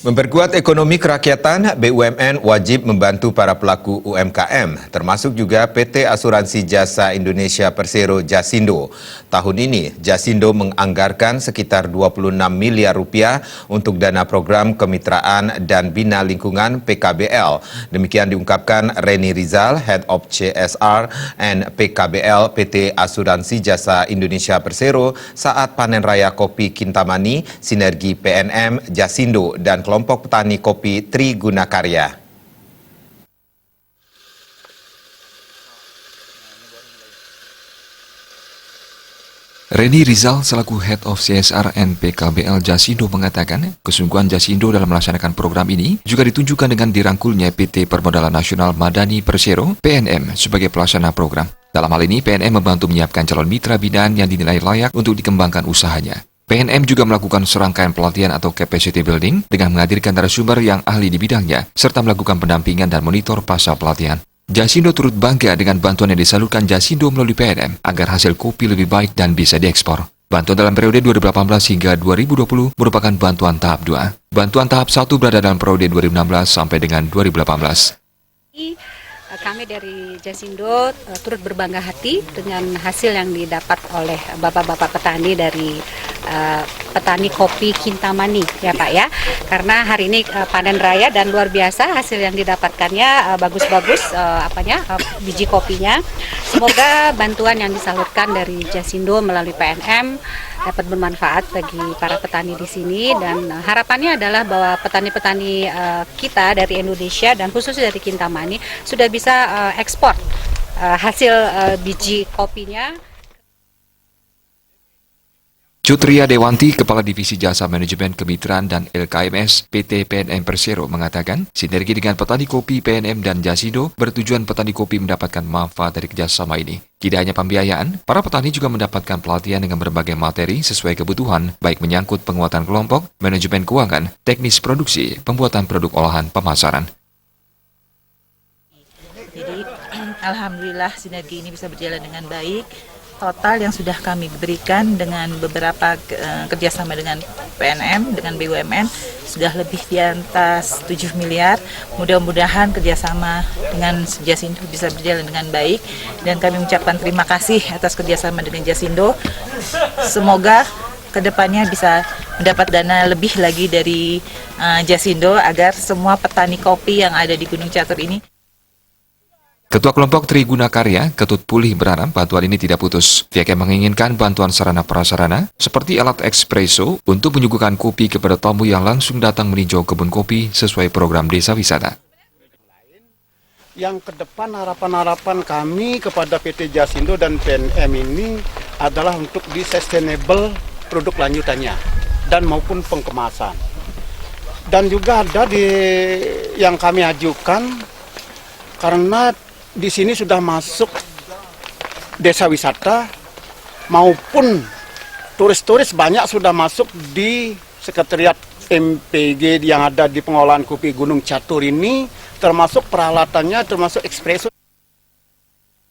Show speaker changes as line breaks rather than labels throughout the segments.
Memperkuat ekonomi kerakyatan, BUMN wajib membantu para pelaku UMKM, termasuk juga PT Asuransi Jasa Indonesia Persero Jasindo. Tahun ini, Jasindo menganggarkan sekitar 26 miliar rupiah untuk dana program kemitraan dan bina lingkungan PKBL. Demikian diungkapkan Reni Rizal, Head of CSR and PKBL PT Asuransi Jasa Indonesia Persero saat panen raya kopi Kintamani, sinergi PNM, Jasindo, dan kelompok petani kopi Trigunakarya.
Reni Rizal selaku Head of CSR and PKBL Jasindo mengatakan, kesungguhan Jasindo dalam melaksanakan program ini juga ditunjukkan dengan dirangkulnya PT Permodalan Nasional Madani Persero (PNM) sebagai pelaksana program. Dalam hal ini, PNM membantu menyiapkan calon mitra binaan yang dinilai layak untuk dikembangkan usahanya. PNM juga melakukan serangkaian pelatihan atau capacity building dengan menghadirkan narasumber yang ahli di bidangnya, serta melakukan pendampingan dan monitor pasca pelatihan. Jasindo turut bangga dengan bantuan yang disalurkan Jasindo melalui PNM agar hasil kopi lebih baik dan bisa diekspor. Bantuan dalam periode 2018 hingga 2020 merupakan bantuan tahap 2. Bantuan tahap 1 berada dalam periode 2016 sampai dengan 2018.
Kami dari Jasindo turut berbangga hati dengan hasil yang didapat oleh bapak-bapak petani dari petani kopi Kintamani, ya Pak ya. Karena hari ini panen raya dan luar biasa hasil yang didapatkannya bagus-bagus biji kopinya. Semoga bantuan yang disalurkan dari Jasindo melalui PNM dapat bermanfaat bagi para petani di sini, dan harapannya adalah bahwa petani-petani kita dari Indonesia dan khususnya dari Kintamani sudah bisa ekspor hasil biji kopinya.
Cutria Dewanti, Kepala Divisi Jasa Manajemen Kemitraan dan LKMS PT PNM Persero mengatakan, sinergi dengan petani kopi PNM dan Jasindo bertujuan petani kopi mendapatkan manfaat dari kerjasama ini. Tidak hanya pembiayaan, para petani juga mendapatkan pelatihan dengan berbagai materi sesuai kebutuhan, baik menyangkut penguatan kelompok, manajemen keuangan, teknis produksi, pembuatan produk olahan, pemasaran.
Jadi, alhamdulillah sinergi ini bisa berjalan dengan baik. Total yang sudah kami berikan dengan beberapa kerjasama dengan PNM, dengan BUMN, sudah lebih di atas 7 miliar. Mudah-mudahan kerjasama dengan Jasindo bisa berjalan dengan baik. Dan kami mengucapkan terima kasih atas kerjasama dengan Jasindo. Semoga kedepannya bisa mendapat dana lebih lagi dari Jasindo agar semua petani kopi yang ada di Gunung Catur ini.
Ketua kelompok Trigunakarya, Ketut Pulih, berharap bantuan ini tidak putus. Pihaknya menginginkan bantuan sarana prasarana seperti alat espresso untuk menyuguhkan kopi kepada tamu yang langsung datang meninjau kebun kopi sesuai program desa wisata.
Yang ke depan harapan-harapan kami kepada PT Jasindo dan PNM ini adalah untuk di sustainable produk lanjutannya dan maupun pengkemasan. Dan juga ada yang kami ajukan karena di sini sudah masuk desa wisata maupun turis-turis banyak sudah masuk di sekretariat MPG yang ada di pengolahan kopi Gunung Catur ini, termasuk peralatannya, termasuk espresso.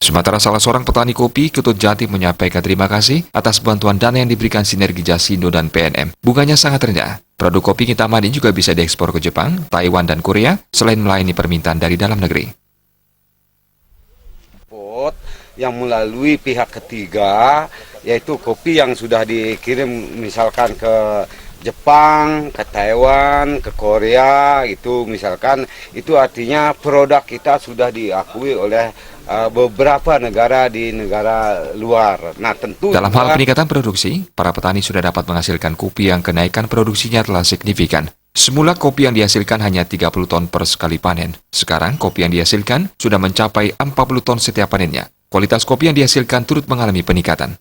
Sementara salah seorang petani kopi, Ketut Jatim, menyampaikan terima kasih atas bantuan dana yang diberikan sinergi Jasindo dan PNM. Bunganya sangat rendah. Produk kopi Kintamani juga bisa diekspor ke Jepang, Taiwan, dan Korea selain melayani permintaan dari dalam negeri.
Yang melalui pihak ketiga, yaitu kopi yang sudah dikirim misalkan ke Jepang, ke Taiwan, ke Korea, itu misalkan, itu artinya produk kita sudah diakui oleh beberapa negara di negara luar. Nah, tentu
dalam hal peningkatan produksi, para petani sudah dapat menghasilkan kopi yang kenaikan produksinya telah signifikan. Semula kopi yang dihasilkan hanya 30 ton per sekali panen. Sekarang kopi yang dihasilkan sudah mencapai 40 ton setiap panennya. Kualitas kopi yang dihasilkan turut mengalami peningkatan.